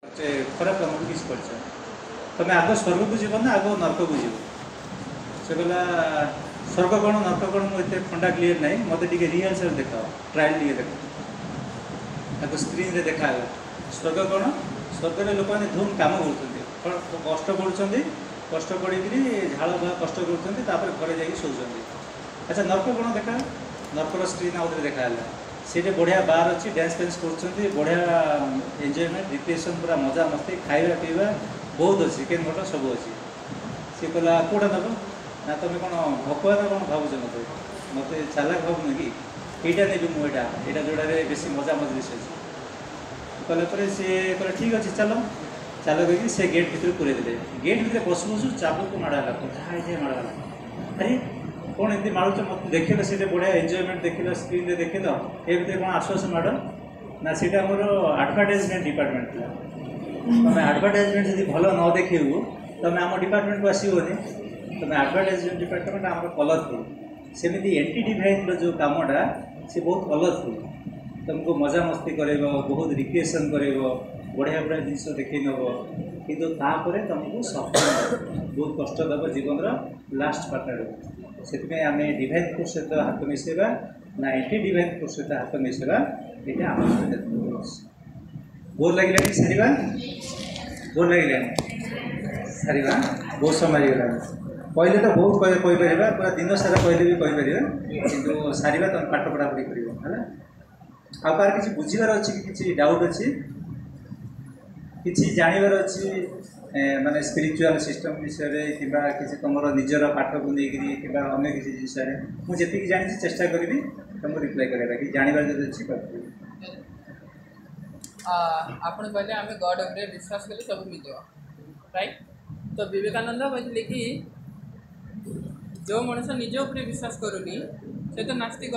खराब कम को किसी कर तुम आग स्वर्ग को जीव ना आग नर्क को जीव से कहला स्वर्ग कौन नर्क कौन मुझे खंडा क्लीयर ना मत रिहर्सल देखा ट्रायल टे देख स्क्रीन देखा स्वर्ग कौन स्वर्ग में लोक मैंने धूम कम कर कष्ट पड़ुं कष्ट पड़ी झाड़ बुआ कष्ट कर घरे जा शोचुं। अच्छा नर्क कौन देखा नर्कर स्क्रीन आउे देखा से बढ़िया बार अच्छी डांस फैंस कर बढ़िया एंजॉयमेंट रिक्रिएशन पूरा मजा मस्ती खाଇବା पीवा बहुत अच्छी केन घट सब अच्छी सी कहला कौटा नब ना तुम कौन भगवान कौन भावुच मत चालाक भावुन कि यहीटा नेबी मुझा यहाँ जोड़ा बेस मजा मजलिस अच्छी कहला सी कहला ठीक अच्छे चलो चलो कहीं से गेट भर पूरे देते गेट भर पशु पशु चाबुक माड़ा जाए माड़ा अरे कौन एमती मारुच मत देख सी बढ़िया एंजॉयमेंट देख स्क्रीन देख ये भितर कौन आश्वास माड़ ना सीटा मोर आडभर्टाइजमेंट डिपार्टमेंट था तुम आडभर्टाइजमेंट जब भल न देखू तुम आम डिपार्टमेंट को आसोनी तुम आडभर्टाइजमेंट डिपार्टमेंट आम कलरफुल सेमती एंटी डिवाइन जो कमटा सी बहुत कलरफुल तुमको मजा मस्ती कर बहुत रिक्रिएसन कर बढ़िया बढ़िया जिनस देख नब कि तुमको सफल बहुत कष्ट दब जीवन लास्ट पार्ट से आम डिवाइन फोर्स सहित हाथ मिसेवा ना एंटी डिवाइन फोर्स सहित हाथ मिसेवा ये आम बोर लगे सारा बोर लगे सारा बहुत समय गला कहले तो बहुत कहीपर पूरा दिन सारा कहले भी कहीपर कि सारा तुम पाठ पढ़ापढ़ी कर आर किसी बुझार अच्छी कि डाउट अच्छी कि जानवर अच्छी माने स्पिरिचुअल सिस्टम विषय कि किसी तुम निजर पाठ को लेकिन कि अन्य किसी विषय मुझे जी जानी चेष्टा करी तुमको रिप्लाई करेगा कि जानवर जो अच्छी कर आपण कहले आम गॉड उपरे विश्वास कले सब मिल राइट तो विवेकानंद कहते कि जो मनुष्य निज उपरे विश्वास करूनी से तो नास्तिक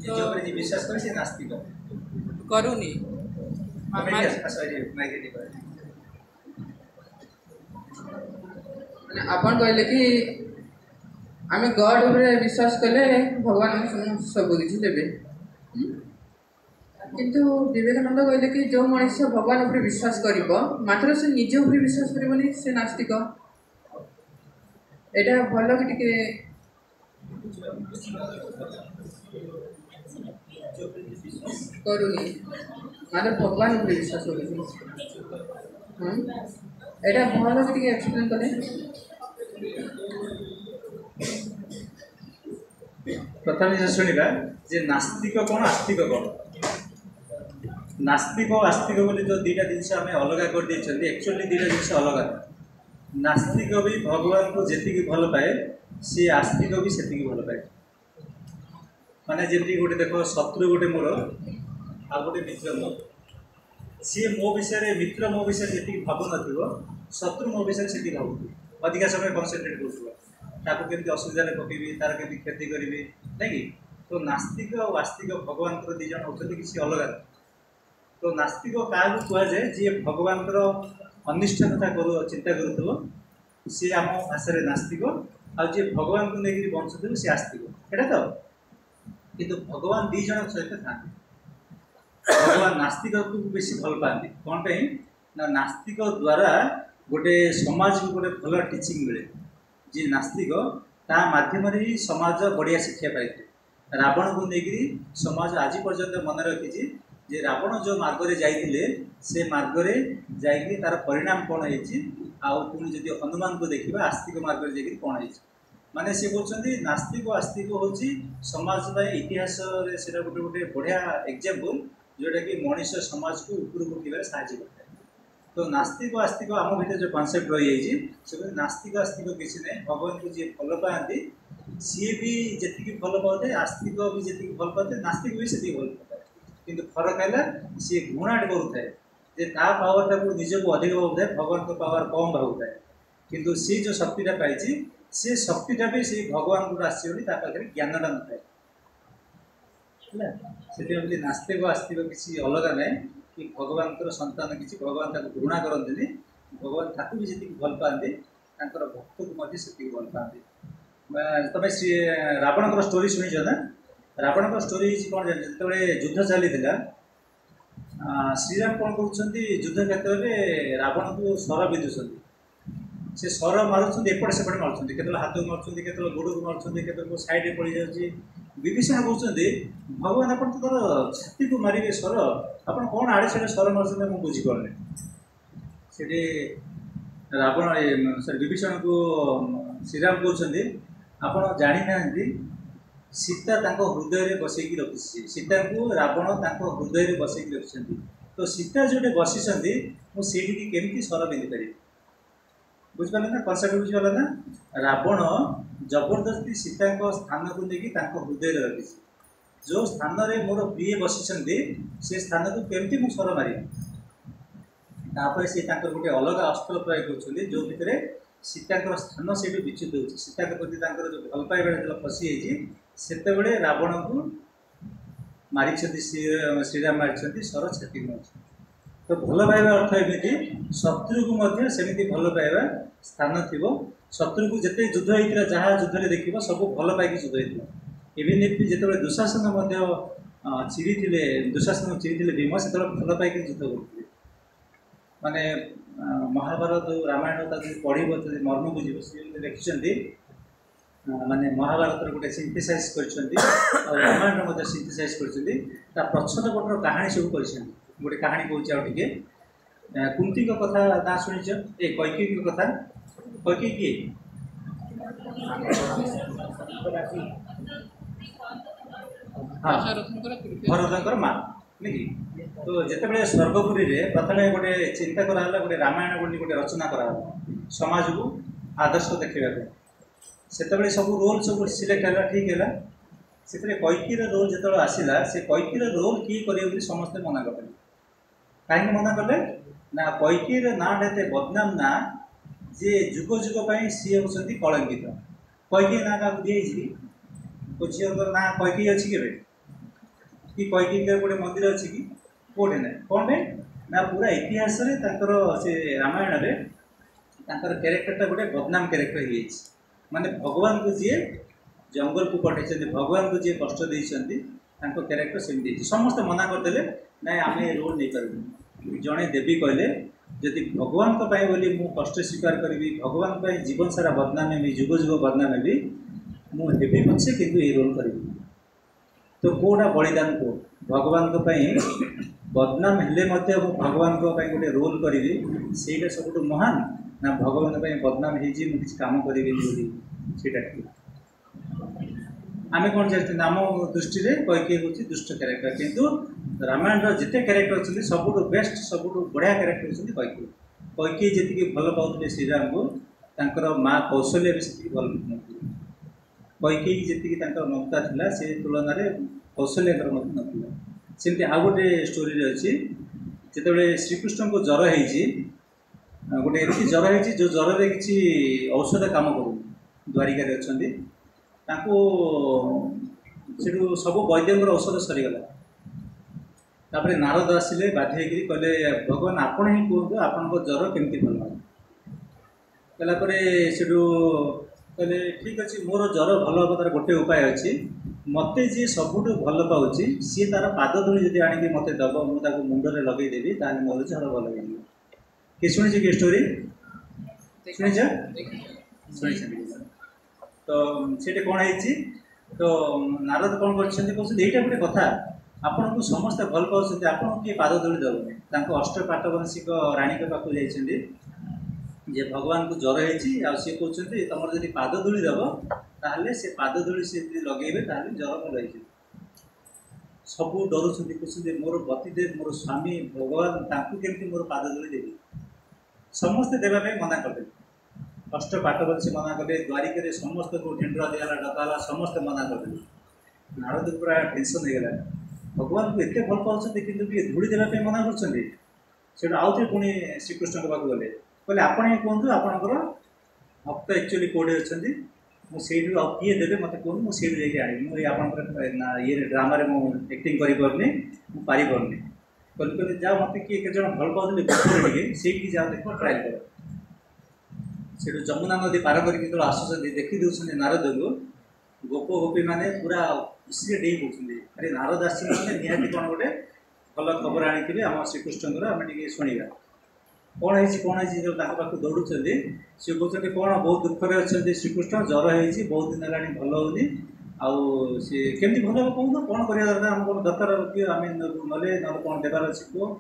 तो विश्वास कर से नास्तिक करूनी आपण कहले कि आम गॉड उपरे विश्वास कले भगवान सब किसी देवे किंतु विवेकानंद कहले कि जो मनुष्य भगवान उपरे विश्वास करिबो मात्र से निज उपरे विश्वास करिबोनी से नास्तिक एटा भलो कि टिके करूनी मात्र भगवान उपरे विश्वास करूनी एटा भलो कि टिके एक्सप्लेन करे प्रथम जिन शुणा जे नास्तिक कौन आस्तिक कौन नास्तिक और आस्तिक बोली जो दुईटा जिनस आम अलग कर एक्चुअली दुईटा जिनस अलग नास्तिक भी भगवान को जी भल पाए सी आस्तिक भी से भल पाए माने जमी गोटे देख शत्रु गोटे मोर आ गोटे मित्र मोर सी मो विषय मित्र मो विषय जी भाव न शत्रु मो विषय से भावुथ अधिका समय कनसेंट्रेट कर केमती असुविधा पकेबी तार केमती क्षति करी नहीं तो नास्तिक और आस्तिक भगवान दीज होती किसी अलग तो नास्तिक क्या कहुए जी भगवान अनिष्ट कथा चिंता करूँ सी आम भाषा नास्तिक आज भगवान को लेकिन बंचुव सी आस्तिक एटा तो किंतु भगवान दीज सहित था भगवान नास्तिक को बेसी भल पाती कौन पे ना नास्तिक द्वारा गोटे समाज को गोटे भल टीचिंग मिले जी नास्तिक ता माध्यम ही समाज बढ़िया शिक्षा पाई रावण को लेकिन समाज आज पर्यंत मन रखी जे रावण जो मार्ग में जाइए से मार्ग में जाकि तार परिणाम कौन होनी जब हनुमान को देखा आस्तिक मार्ग में जाकि कौन हो माने सी कहते नास्तिक और आस्तिक हूँ समाज इतिहास से गोटे गोटे बढ़िया एग्जाम्पल जोटा कि मनीष समाज को ऊपर उठार साहय करता है तो नास्तिक और आस्तिक आम भर जो कनसेप्ट रही है नास्तिक आस्तिक किसी ना भगवान को जी भल पाती सी भी जी भल पाते आस्तिक भी जी भल पाते नास्तिक भी से भल पाए किंतु फरक है सी घृणा करुए जे ता पावरटा को निजक अधिक भावुए भगवान को पावर कम भावुए किंतु सी जो शक्तिटा पाई सी शक्तिटा भी से भगवान को आसपाखे ज्ञानटा न थाए से नास्तिक आस्तिक किसी अलग ना कि भगवान संतान किसी भगवान घृणा करते भगवान भी जी भल पाते भक्त को भल पाते तुम श्री रावण स्टोरी शुणी ना रावण स्टोरी कौन जान जो युद्ध चली श्रीराम कौन कर युद्ध क्षेत्र में रावण को सर विधुंट से सर मारुंट एपटे सेपटे मारुंट के हाथ को मारुंट के गोड़ को मारुंट के सैड्रे पड़ जाऊँगी विभीषण कहते भगवान आप छाती को मारे सर आप कौन आड़े से सर मारुंट मुझे बुझीपारे से रावण सॉरी विभीषण को श्रीराम कहते आप जानी ना सीता हृदय में बसैकी रखी सीता को रावण हृदय में बसैकी रखिंट तो सीता जो बसी मुझे केमी सर पिंधि पारि बुझिपारे ना कनसेप्ट बुझिपारे ना रावण जबरदस्ती सीता स्थान को लेकिन हृदय में रखी जो स्थान में मोर प्रिय बसी से स्थान को केमती मुझे सर मारि तापर से गोटे अलग अस्त्र प्रयोग कर जो भितर सीता स्थान से विच्युत हो सीता के प्रति जो भल पाइबा जो फसी से रावण को मारी श्रीराम मारी सर छाती को तो भल पाइबा अर्थ एमती शत्रु को सेमती भल पाइबा स्थान थी शत्रु को जिते युद्ध होता जहाँ युद्ध देख सब भल पाई युद्ध होता इवन जो दुशासन चिरी दुशासन चिरी भीम से भल पाई युद्ध करते माने महाभारत रामायण पढ़ मर्म बुझे लिखिं माने महाभारत गोटे सिंथेसाइज कर रामायण सिंथेसाइज कर प्रच्छद पटर कहानी सब कर गोटे कहानी कौच आगे कुंती कथा ना शुणिच ए कैकेयी कथा कैकेयी किए हाँ भरतर माँ नहीं तो जिते स्वर्गपुरी में प्रथम गोटे चिंता कराला गोटे रामायण गोटे रचना कराला समाज को आदर्श देखा से सब रोल सब सिलेक्ट है ठीक है से कैकेयीर रोल जो आसला से कैकेयीर रोल किए करेंगे समस्ते मना कले कहीं मना कले ना कैकेयीर ना एत बदनाम ना जे जुग जुग सी होती कलंकित कैकेयी ना क्या दिखाई झील ना कैकेयी अच्छी के कि कैकेयी गोटे मंदिर अच्छी कि कौटे ना कौन पे ना पूरा इतिहास से रामायण में कैरेक्टरटा गोटे बदनाम कैरेक्टर हो माने भगवान को जी जंगल को पठे भगवान को जी कष्ट देते कैरेक्टर सेमती समस्ते मना करदे ना आम रोल नहीं पार्बू जड़े देवी कहले जदि भगवान बोली मु कष्ट स्वीकार करी भगवान जीवन सारा बदनाम हेबी जुग जुग बदनाम हेबी मुझे पछे कि रोल करी तो कौटा बलिदान को भगवान बदनाम हेले भगवान गोटे रोल करी से सब महान ना भगवान बदनाम हो किसी कम करी आम कौन चाहते आम दृष्टि में कैकेयी हूँ दुष्ट कैरेक्टर किंतु रामायण जिते कैरेक्टर अच्छे सब बेस्ट सब बढ़िया कैरेक्टर होती कैकेयी कैकेयी जी भल पाते श्रीराम को तर माँ कौशल्या भी से भल कैकेयी जी ममता था से तुलन में कौशल्या नाला सेमती आ गए स्टोरी अच्छी जिते श्रीकृष्ण को ज्वर हो गोटे एमती ज्वर हो जो ज्वर में किसी औषध काम करूँ द्वारिका अच्छा से सब वैद्य औषध सरीगला तापर नारद आसिले बाध्य कहले भगवान आपण ही कहतु आपण ज्वर केमती भल कलापर से कहले ठीक अच्छे मोर ज्वर भल हम तार गोटे उपाय अच्छी मत जी सबुठ भल पाँच सी तार पाद धूली जब आणिक मत दब मुझे मुंडे लगेदेवी ताल मोर ज्वर भल हो किए शुणी कि स्टोरी शुणी तो से कौन है तो नारद कौन कर गोटे कथा आपन को समस्ते भल पाँच आपन किए पाद धूली दबनी अष्ट पाटवंशिक राणी के पाक जाइए जे भगवान को ज्वर हो सी कहते तुम जब पाद धूली दब ताहले से पाद धूली से लगे ज्वर भल हो सब डरुंट कहते मोर पतिदेव मोर स्वामी भगवान केमती मोर पाद धूली देवी समस्ते देवाई मना करदे अष्ट पाटवंशी मना कले द्वारिका समस्त को ढेंडरा दिगला डकाला समस्ते मना करदे नारद पूरा टेंशन हो गला भगवान को एत भल पाँच कि धूली देवाई मना कर आउ थे पुणी श्रीकृष्ण पाक गले कहले आपण ही कहतु आपणकर भक्त एक्चुअली कौटे अच्छा मुझे किए देवे मत कहूँ मुझे जाकि मुझे आप ये ड्रामा मुझे एक्टिंग करपारे मुझे कहले जा मत किए के भल पाते से जा देख ट्रायल कर से जमुना नदी पार करके आस देखी दूसरे नारद को गोप गोपी मैंने पूरा खुशी डे पड़ते अरे नारद आसी निहाती कौन गोटे भल खबर आनी आम श्रीकृष्ण आम टे शुणा कौन है जो पाक दौड़ुं सी कहते कौन बहुत दुखरे अच्छा श्रीकृष्ण ज्वर है बहुत दिन है भल होनी आउ सी केमती भल हो कहून कौन कर दरकार आम कौन दरकार कि आम नले ना कौन देवार अच्छे कह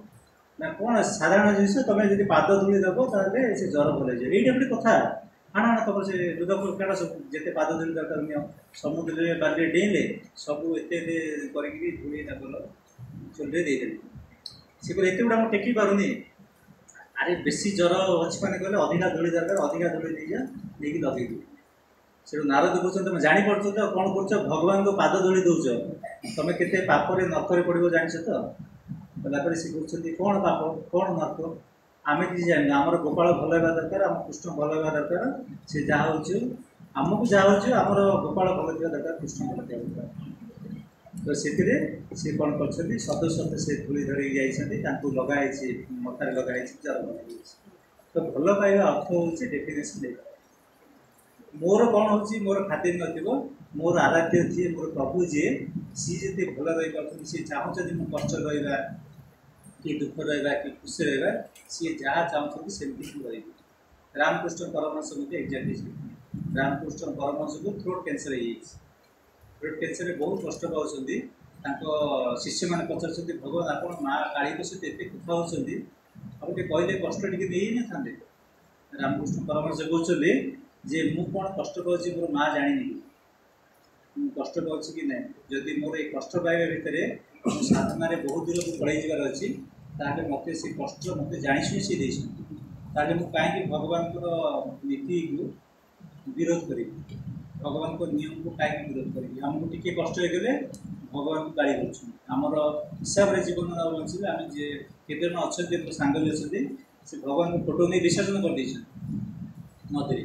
ना कौन साधारण जिस तुम जो पाद धूली देव ताले से ज्वर भल हो ये गोटे कथा हाँ हाँ तुम से रुद्रपुर काड़ सब जिते पाद धूली दरकार नियो समुद्र बारे डेले सब एत करी धूली चुल्हे देदेली सी एत गुड़ा मुझे टेकी पारूनी अरे बेसी ज्वर अच्छी मैंने कहले अधिका धूली दरकार अधिका धूली नहीं जा नहीं लगे से नारद कहते तुम जापर तो कौन कर भगवान को पाद धूली दौच तुम के पापरे नर्क पड़ो जान तो गलापर सी कहते कौन पाप कौन नर्क आम किसी जान आम गोपाल भल होगा दरकार आम कृष्ण भल होगा दरकार से जहाँ हो आमको जहाँ हो आम गोपाल भल थी दरकार कृष्ण भल थी दरकार तो से कौन कर सत सत से धूली धरिक जाती लगाई मथार लगाई जर भल तो भल पाइबा अर्थ हूँ डेफिनेसन मोर कौन हो मोर खातिर न मोर आराध्य जी मोर प्रभु जी सी जी भल रही सी चाहते मुझे कष्ट रहा कि दुख रहा कि खुशी रहा सी जहाँ चाहते सेमती रही रामकृष्ण परमहंस मुझे एक्जाक्टली रामकृष्ण परमहंस को थ्रोट कैंसर थ्रोट कैंसर बहुत कष्ट पाँच शिष्य मैंने पचार भगवान आप माँ काली सहित एत कथा होती गोटे कहले कष्ट टी दे ना रामकृष्ण परमहंस कहते जे मु कौन कष्ट पाँच मोर माँ जानी कष्ट पाँच कि ना जदि मोर ये कष्ट पाइबा भितर साधना बहुत दूर को पड़े जबार अच्छी ताकि मत से कष्ट मत जाशुणी सी देते मुझे कहीं भगवान नीति को विरोध करी भगवान को नियम को कहीं विरोध करी आमको टी कष्ट होगले भगवान को गाड़ी करमर हिसाब से जीवन बचे आम जे केते जन अच्छा सांग भी अच्छे से भगवान को फोटो नहीं विसर्जन कर नदी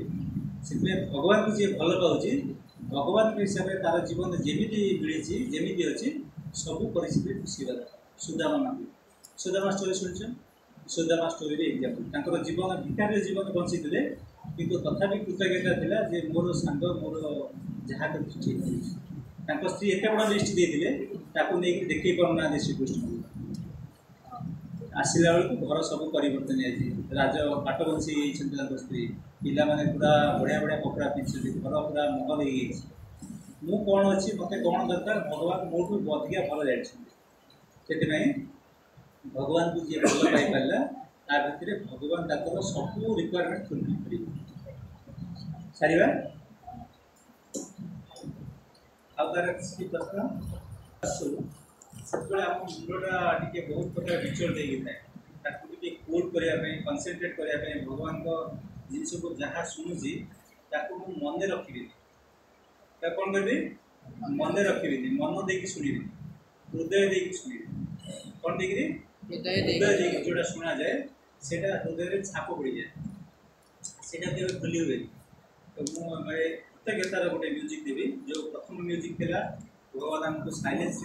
से भगवान को जी भल पाँच भगवान हिसाब से तार जीवन जमी मिली जमी अच्छी सब परिस्थिति खुशी सुदामा नाम सुदामा स्टोरी शुणुन सुदामा स्टोरी एग्जाम्पल जीवन भिखारी जीवन बंची थे किंतु तथापि कृतज्ञता थिला जे मोर सांग मोर जहाँ कर ठीक स्त्री एत बड़ा लिस्ट देते नहीं देखे पाना श्रीकृष्ण आसला बेलू घर सब परिवर्तन राज पाटबंशी स्त्री पिला मैंने पूरा बढ़िया बढ़िया कपड़ा पिंधुच्च घर पूरा महल हो मु कौन अच्छी मत कौन दरकार भगवान मोठू अधिका भल जाए भगवान को जी भल पाई पारा ता भितर भगवान ताकर सब रिक्वायरमेंट फुलफिल कर सारिबा आर किसी प्रश्न सब आम मुंडा टे बहुत प्रकार विचल देखे कोड करने कनसेंट्रेट करने भगवान जिनस को जहाँ शुणुची मन रखी कौन करी मन रखी मन देकी शुणी हृदय देकी शुणी कौन देकी हृदय देकी जोटा शुणा जाए से हृदय छाप पड़ जाए से खुली हुए तो मुझे कृतज्ञतार गोटे म्यूजिक देवी जो प्रथम म्यूजिक थी भगवान आमको साइलेंस